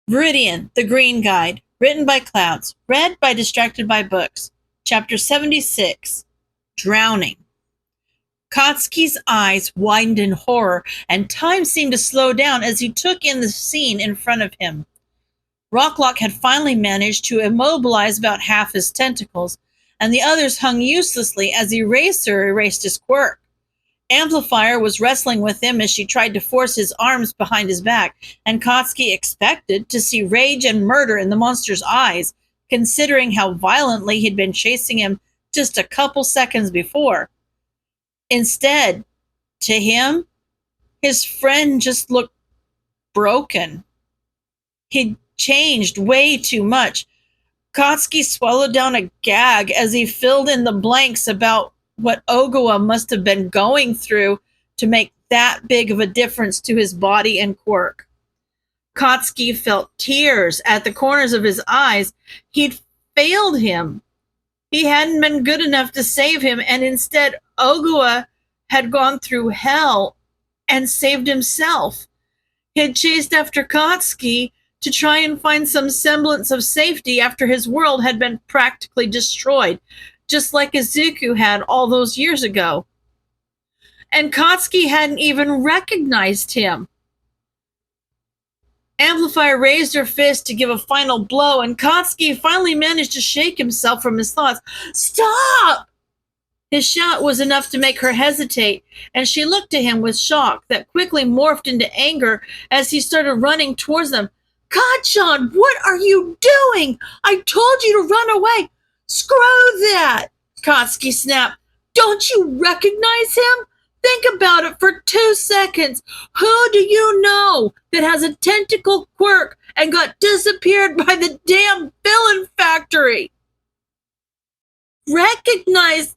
Viridian, the Green Guide, written by Clouds, read by Distracted by Books. Chapter 76, Drowning. Kotsky's eyes widened in horror, and time seemed to slow down as he took in the scene in front of him. Rocklock had finally managed to immobilize about half his tentacles, and the others hung uselessly as Eraser erased his quirk. Amplifier was wrestling with him as she tried to force his arms behind his back, and Kotsky expected to see rage and murder in the monster's eyes, considering how violently he'd been chasing him just a couple seconds before. Instead, to him, his friend just looked broken. He'd changed way too much. Kotsky swallowed down a gag as he filled in the blanks about what Ogawa must have been going through to make that big of a difference to his body and quirk. Kotsky felt tears at the corners of his eyes. He'd failed him. He hadn't been good enough to save him, and instead Ogawa had gone through hell and saved himself. He had chased after Kotsky to try and find some semblance of safety after his world had been practically destroyed, just like Izuku had all those years ago. And Kotsky hadn't even recognized him. Amplifier raised her fist to give a final blow, and Kotsky finally managed to shake himself from his thoughts. "Stop!" His shout was enough to make her hesitate, and she looked at him with shock that quickly morphed into anger as he started running towards them. "Kacchan, what are you doing? I told you to run away." "Screw that!" Kotsky snapped. "Don't you recognize him? Think about it for 2 seconds. Who do you know that has a tentacle quirk and got disappeared by the damn villain factory?" "Recognize?"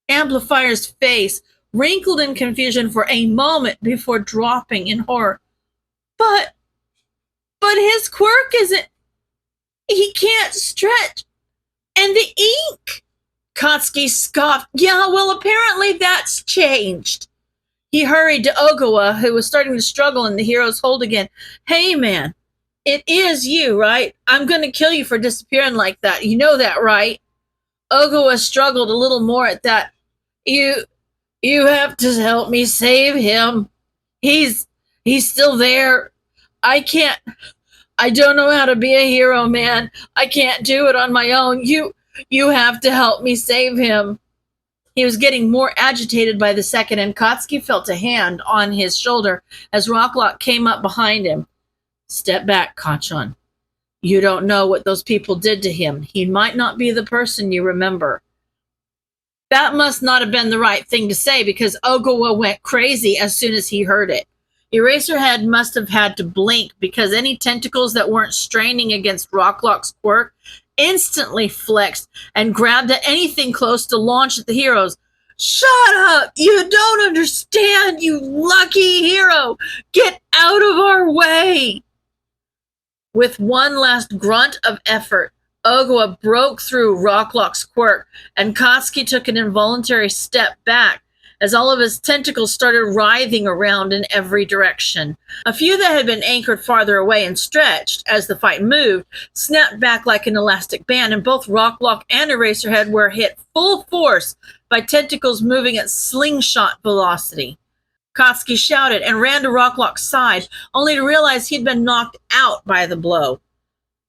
Amplifier's face wrinkled in confusion for a moment before dropping in horror. But his quirk isn't... He can't stretch. And the ink!" Kotsky scoffed. "Yeah, well, apparently that's changed." He hurried to Ogawa, who was starting to struggle in the hero's hold again. "Hey, man, it is you, right? I'm going to kill you for disappearing like that. You know that, right?" Ogawa struggled a little more at that. You have to help me save him. He's still there. I don't know how to be a hero, man. I can't do it on my own. You have to help me save him." He was getting more agitated by the second, and Kotsky felt a hand on his shoulder as Rocklock came up behind him. "Step back, Kacchan. You don't know what those people did to him. He might not be the person you remember." That must not have been the right thing to say, because Ogawa went crazy as soon as he heard it. Eraserhead must have had to blink, because any tentacles that weren't straining against Rocklock's quirk instantly flexed and grabbed at anything close to launch at the heroes. "Shut up! You don't understand, you lucky hero! Get out of our way!" With one last grunt of effort, Ogawa broke through Rocklock's quirk, and Kotsky took an involuntary step back as all of his tentacles started writhing around in every direction. A few that had been anchored farther away and stretched as the fight moved snapped back like an elastic band, and both Rocklock and Eraserhead were hit full force by tentacles moving at slingshot velocity. Kotsky shouted and ran to Rocklock's side, only to realize he'd been knocked out by the blow.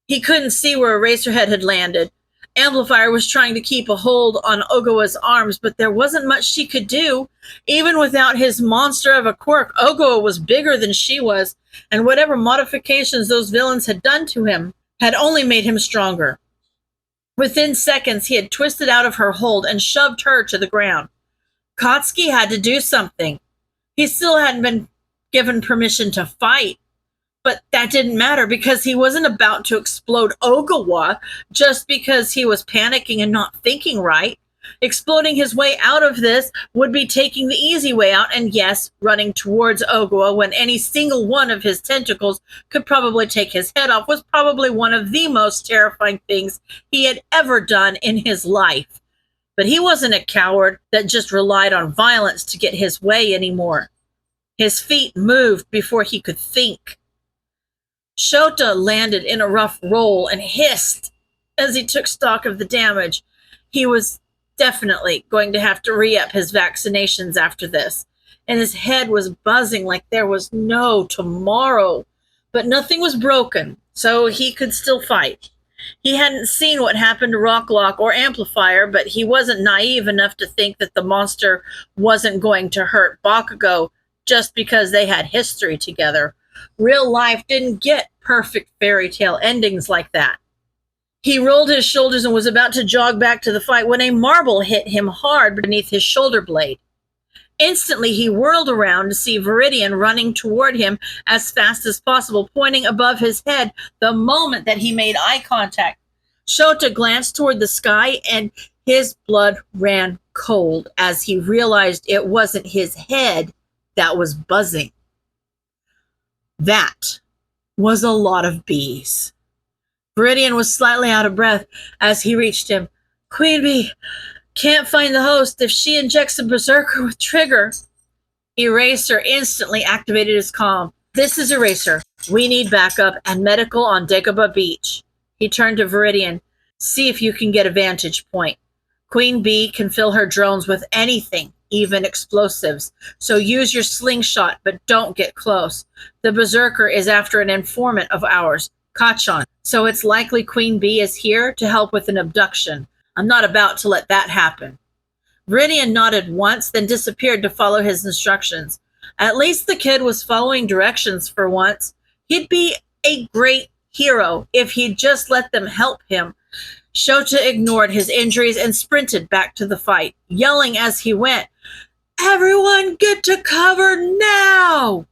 He couldn't see where Eraserhead had landed. Amplifier was trying to keep a hold on Ogawa's arms, but there wasn't much she could do. Even without his monster of a quirk, Ogawa was bigger than she was, and whatever modifications those villains had done to him had only made him stronger. Within seconds, he had twisted out of her hold and shoved her to the ground. Kotsky had to do something. He still hadn't been given permission to fight. But that didn't matter, because he wasn't about to explode Ogawa just because he was panicking and not thinking right. Exploding his way out of this would be taking the easy way out, and yes, running towards Ogawa when any single one of his tentacles could probably take his head off was probably one of the most terrifying things he had ever done in his life. But he wasn't a coward that just relied on violence to get his way anymore. His feet moved before he could think. Shota landed in a rough roll and hissed as he took stock of the damage. He was definitely going to have to re-up his vaccinations after this, and his head was buzzing like there was no tomorrow. But nothing was broken, so he could still fight. He hadn't seen what happened to Rocklock or Amplifier, but he wasn't naive enough to think that the monster wasn't going to hurt Bakugo just because they had history together. Real life didn't get perfect fairy tale endings like that. He rolled his shoulders and was about to jog back to the fight when a marble hit him hard beneath his shoulder blade. Instantly, he whirled around to see Viridian running toward him as fast as possible, pointing above his head the moment that he made eye contact. Shota glanced toward the sky, and his blood ran cold as he realized it wasn't his head that was buzzing. That was a lot of bees. Viridian was slightly out of breath as he reached him. Queen Bee, can't find the host. If she injects a berserker with trigger. Eraser instantly activated his comm. This is Eraser. We need backup and medical on Dagobah Beach. He turned to Viridian. See if you can get a vantage point. Queen Bee can fill her drones with anything, even explosives. So use your slingshot, but don't get close. The berserker is after an informant of ours, Kachan. So it's likely Queen Bee is here to help with an abduction. I'm not about to let that happen. Viridian nodded once, then disappeared to follow his instructions. At least the kid was following directions for once. He'd be a great hero if he'd just let them help him. Shota ignored his injuries and sprinted back to the fight, yelling as he went, Everyone get to cover now!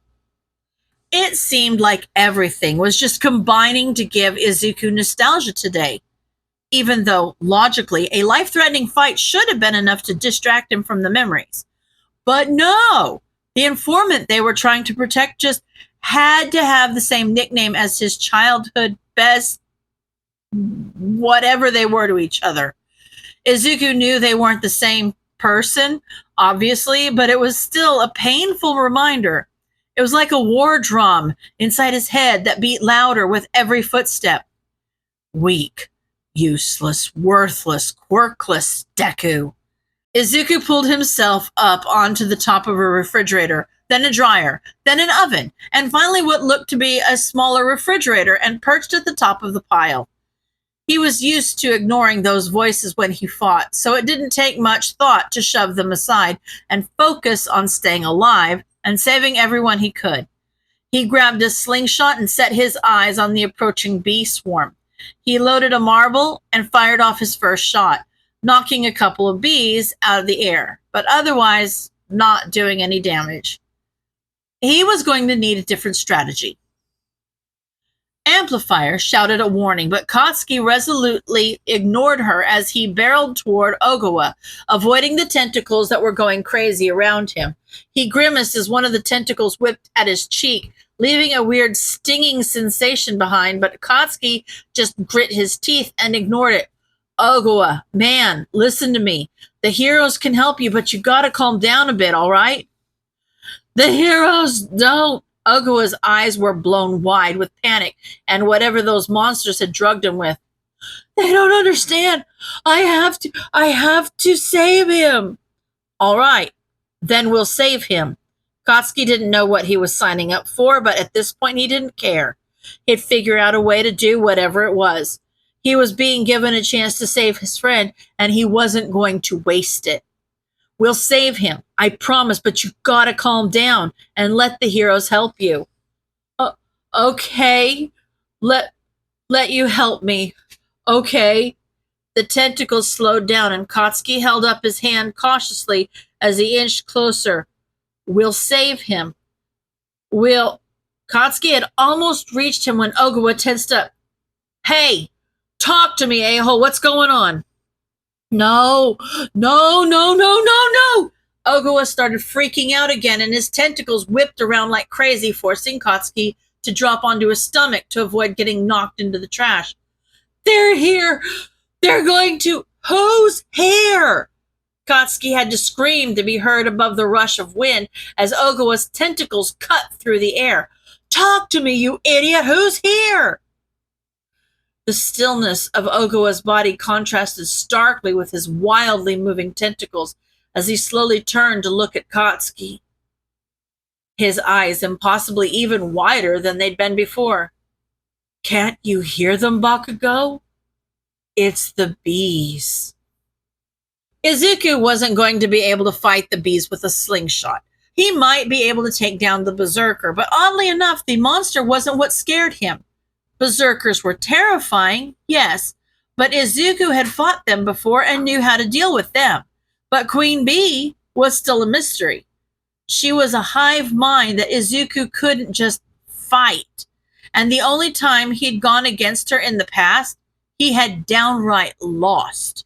It seemed like everything was just combining to give Izuku nostalgia today. Even though, logically, a life-threatening fight should have been enough to distract him from the memories. But no! The informant they were trying to protect just had to have the same nickname as his childhood best whatever they were to each other. Izuku knew they weren't the same person, obviously, but it was still a painful reminder. It was like a war drum inside his head that beat louder with every footstep. Weak. Useless, worthless, quirkless Deku. Izuku pulled himself up onto the top of a refrigerator, then a dryer, then an oven, and finally what looked to be a smaller refrigerator and perched at the top of the pile. He was used to ignoring those voices when he fought, so it didn't take much thought to shove them aside and focus on staying alive and saving everyone he could. He grabbed a slingshot and set his eyes on the approaching bee swarm. He loaded a marble and fired off his first shot, knocking a couple of bees out of the air, but otherwise not doing any damage. He was going to need a different strategy. Amplifier shouted a warning, but Katsuki resolutely ignored her as he barreled toward Ogawa, avoiding the tentacles that were going crazy around him. He grimaced as one of the tentacles whipped at his cheek, leaving a weird stinging sensation behind, but Katsuki just grit his teeth and ignored it. Ogawa, man, listen to me. The heroes can help you, but you gotta calm down a bit, all right? The heroes don't. Ogawa's eyes were blown wide with panic and whatever those monsters had drugged him with. They don't understand. I have to save him. All right, then we'll save him. Katsuki didn't know what he was signing up for, but at this point he didn't care. He'd figure out a way to do whatever it was. He was being given a chance to save his friend, and he wasn't going to waste it. We'll save him, I promise, but you gotta calm down and let the heroes help you. Okay. Let you help me. Okay. The tentacles slowed down, and Katsuki held up his hand cautiously as he inched closer. We'll save him. Katsuki had almost reached him when Ogawa tensed up. Hey, talk to me, a-hole. What's going on? No. Ogawa started freaking out again, and his tentacles whipped around like crazy, forcing Katsuki to drop onto his stomach to avoid getting knocked into the trash. They're here. They're going to... Whose hair? Katsuki had to scream to be heard above the rush of wind as Ogawa's tentacles cut through the air. Talk to me, you idiot! Who's here? The stillness of Ogawa's body contrasted starkly with his wildly moving tentacles as he slowly turned to look at Katsuki. His eyes impossibly even wider than they'd been before. Can't you hear them, Bakugo? It's the bees. Izuku wasn't going to be able to fight the bees with a slingshot. He might be able to take down the berserker, but oddly enough, the monster wasn't what scared him. Berserkers were terrifying, yes, but Izuku had fought them before and knew how to deal with them. But Queen Bee was still a mystery. She was a hive mind that Izuku couldn't just fight. And the only time he'd gone against her in the past, he had downright lost.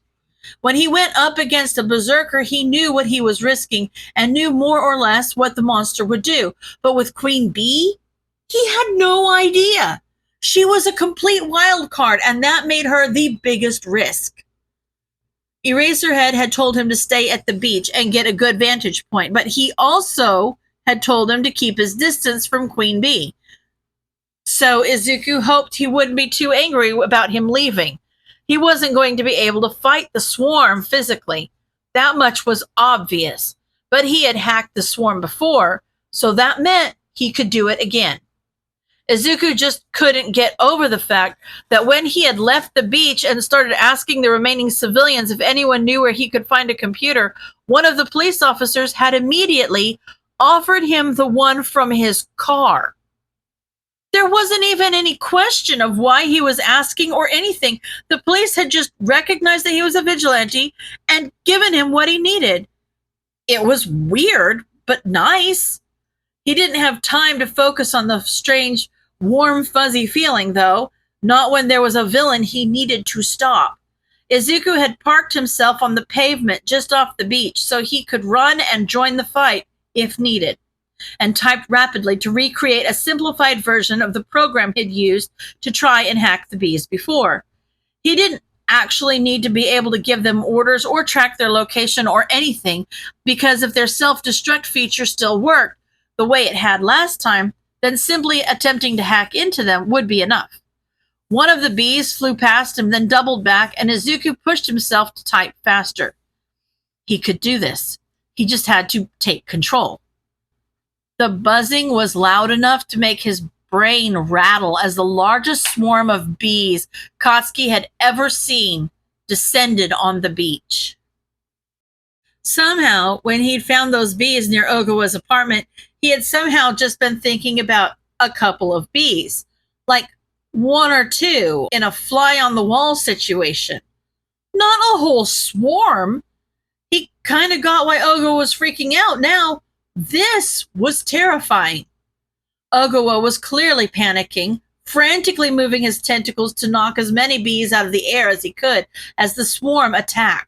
When he went up against a berserker, he knew what he was risking and knew more or less what the monster would do. But with Queen Bee, he had no idea. She was a complete wild card, and that made her the biggest risk. Eraserhead had told him to stay at the beach and get a good vantage point, but he also had told him to keep his distance from Queen Bee. So Izuku hoped he wouldn't be too angry about him leaving. He wasn't going to be able to fight the swarm physically. That much was obvious. But he had hacked the swarm before, so that meant he could do it again. Izuku just couldn't get over the fact that when he had left the beach and started asking the remaining civilians if anyone knew where he could find a computer, one of the police officers had immediately offered him the one from his car. There wasn't even any question of why he was asking or anything. The police had just recognized that he was a vigilante and given him what he needed. It was weird, but nice. He didn't have time to focus on the strange, warm, fuzzy feeling, though, not when there was a villain he needed to stop. Izuku had parked himself on the pavement just off the beach so he could run and join the fight if needed, and typed rapidly to recreate a simplified version of the program he'd used to try and hack the bees before. He didn't actually need to be able to give them orders or track their location or anything, because if their self-destruct feature still worked the way it had last time, then simply attempting to hack into them would be enough. One of the bees flew past him, then doubled back, and Izuku pushed himself to type faster. He could do this. He just had to take control. The buzzing was loud enough to make his brain rattle as the largest swarm of bees Katsuki had ever seen descended on the beach. Somehow, when he'd found those bees near Ogawa's apartment, he had somehow just been thinking about a couple of bees, like one or two in a fly-on-the-wall situation. Not a whole swarm. He kind of got why Ogawa was freaking out now. This was terrifying. Ogawa was clearly panicking, frantically moving his tentacles to knock as many bees out of the air as he could as the swarm attacked.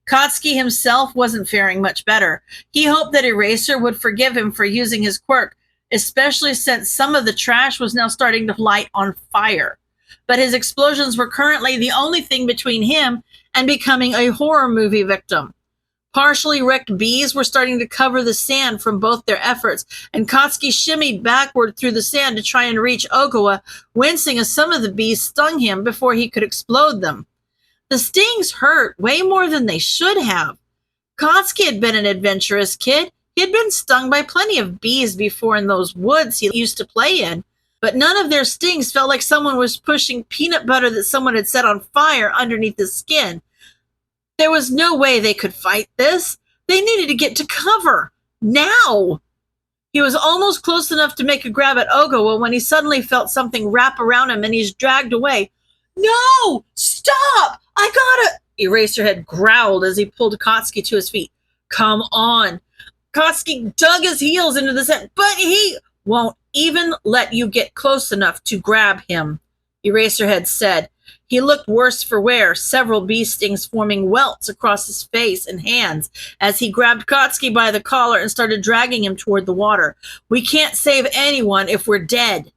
Katsuki himself wasn't faring much better. He hoped that Eraser would forgive him for using his quirk, especially since some of the trash was now starting to light on fire. But his explosions were currently the only thing between him and becoming a horror movie victim. Partially wrecked bees were starting to cover the sand from both their efforts, and Katsuki shimmied backward through the sand to try and reach Ogawa, wincing as some of the bees stung him before he could explode them. The stings hurt way more than they should have. Katsuki had been an adventurous kid. He had been stung by plenty of bees before in those woods he used to play in, but none of their stings felt like someone was pushing peanut butter that someone had set on fire underneath his skin. There was no way they could fight this. They needed to get to cover. Now! He was almost close enough to make a grab at Ogawa when he suddenly felt something wrap around him and he's dragged away. No! Stop! I gotta... Eraserhead growled as he pulled Katsuki to his feet. Come on. Katsuki dug his heels into the sand, but he won't even let you get close enough to grab him, Eraserhead said. He looked worse for wear, several bee stings forming welts across his face and hands as he grabbed Katsuki by the collar and started dragging him toward the water. We can't save anyone if we're dead.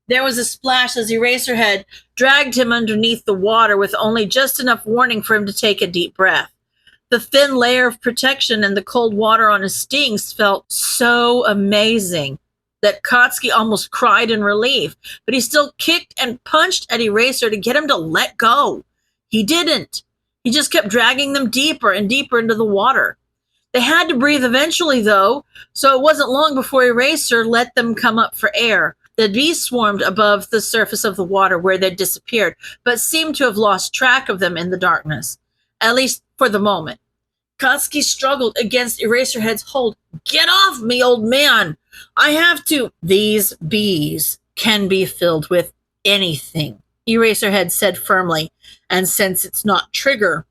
There was a splash as Eraserhead dragged him underneath the water with only just enough warning for him to take a deep breath. The thin layer of protection and the cold water on his stings felt so amazing. that Kotsky almost cried in relief, but he still kicked and punched at Eraser to get him to let go. He didn't. He just kept dragging them deeper and deeper into the water. They had to breathe eventually, though, so it wasn't long before Eraser let them come up for air. The bees swarmed above the surface of the water where they'd disappeared, but seemed to have lost track of them in the darkness, at least for the moment. Kotsky struggled against Eraserhead's hold. "Get off me, old man! I have to." "These bees can be filled with anything," Eraserhead said firmly, "and since it's not Trigger,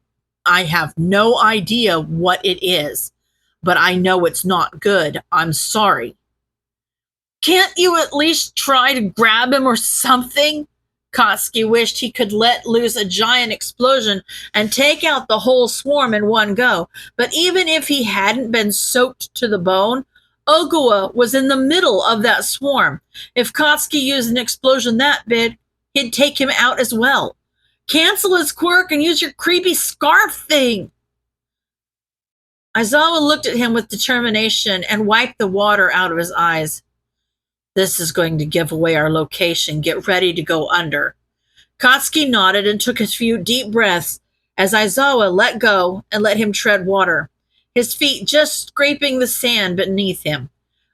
I have no idea what it is, but I know it's not good. I'm sorry." "Can't you at least try to grab him or something?" Kotsky wished he could let loose a giant explosion and take out the whole swarm in one go, but even if he hadn't been soaked to the bone, Ogawa was in the middle of that swarm. If Kotsky used an explosion that big, he'd take him out as well. "Cancel his quirk and use your creepy scarf thing." Aizawa looked at him with determination and wiped the water out of his eyes. "This is going to give away our location. Get ready to go under." Kotsky nodded and took a few deep breaths as Aizawa let go and let him tread water, his feet just scraping the sand beneath him.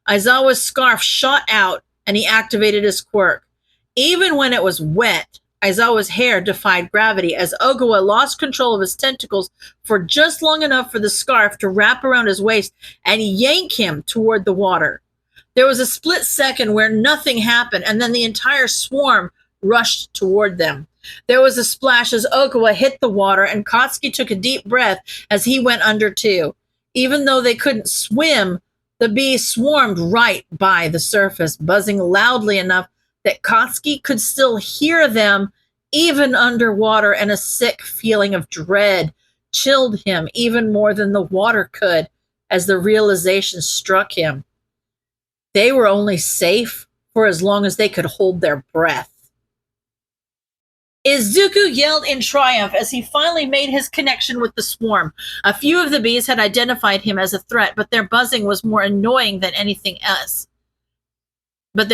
Aizawa's scarf shot out and he activated his quirk. Even when it was wet, Aizawa's hair defied gravity as Ogawa lost control of his tentacles for just long enough for the scarf to wrap around his waist and yank him toward the water. There was a split second where nothing happened, and then the entire swarm rushed toward them. There was a splash as Ogawa hit the water, and Kotsky took a deep breath as he went under too. Even though they couldn't swim, the bees swarmed right by the surface, buzzing loudly enough that Kotsky could still hear them even underwater, and a sick feeling of dread chilled him even more than the water could as the realization struck him. They were only safe for as long as they could hold their breath. Izuku yelled in triumph as he finally made his connection with the swarm. A few of the bees had identified him as a threat, but their buzzing was more annoying than anything else. As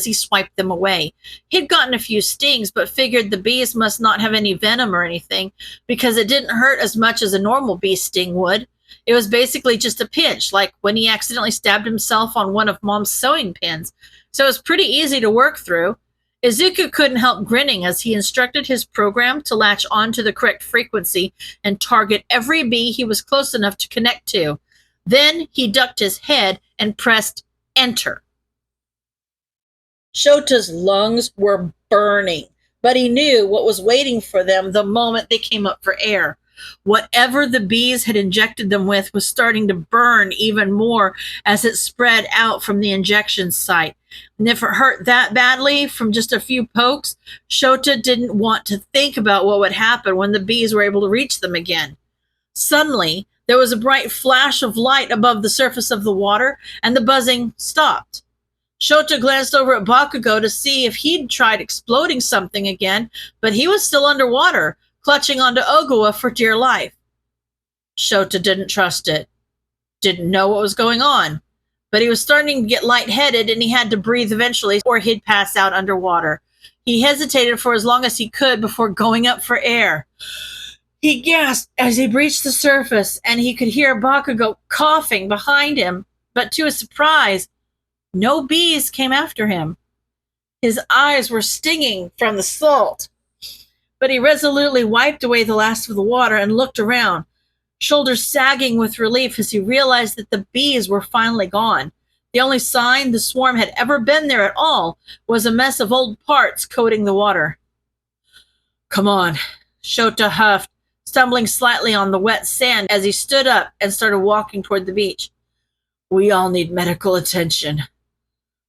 he swiped them away. He'd gotten a few stings, but figured the bees must not have any venom or anything, because it didn't hurt as much as a normal bee sting would. It was basically just a pinch, like when he accidentally stabbed himself on one of Mom's sewing pins, so it was pretty easy to work through. Izuku couldn't help grinning as he instructed his program to latch on to the correct frequency and target every bee he was close enough to connect to. Then he ducked his head and pressed enter. Shota's lungs were burning, but he knew what was waiting for them the moment they came up for air. Whatever the bees had injected them with was starting to burn even more as it spread out from the injection site. And if it hurt that badly from just a few pokes, Shota didn't want to think about what would happen when the bees were able to reach them again. Suddenly, there was a bright flash of light above the surface of the water, and the buzzing stopped. Shota glanced over at Bakugo to see if he'd tried exploding something again, but he was still underwater, clutching onto Ogawa for dear life. Shota didn't trust it, didn't know what was going on, but he was starting to get lightheaded and he had to breathe eventually or he'd pass out underwater. He hesitated for as long as he could before going up for air. He gasped as he breached the surface and he could hear Bakugo coughing behind him, but to his surprise, no bees came after him. His eyes were stinging from the salt, but he resolutely wiped away the last of the water and looked around, shoulders sagging with relief as he realized that the bees were finally gone. The only sign the swarm had ever been there at all was a mess of old parts coating the water. "Come on," Shota huffed, stumbling slightly on the wet sand as he stood up and started walking toward the beach. "We all need medical attention."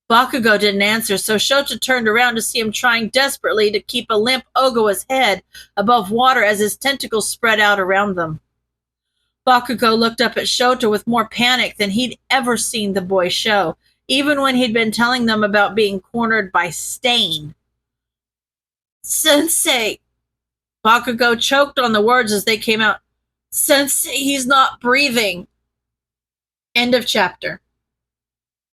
Bakugo didn't answer, so Shota turned around to see him trying desperately to keep a limp Ogawa's head above water as his tentacles spread out around them. Bakugo looked up at Shota with more panic than he'd ever seen the boy show, even when he'd been telling them about being cornered by Stain. "Sensei!" Bakugo choked on the words as they came out. "Sensei, he's not breathing." End of chapter.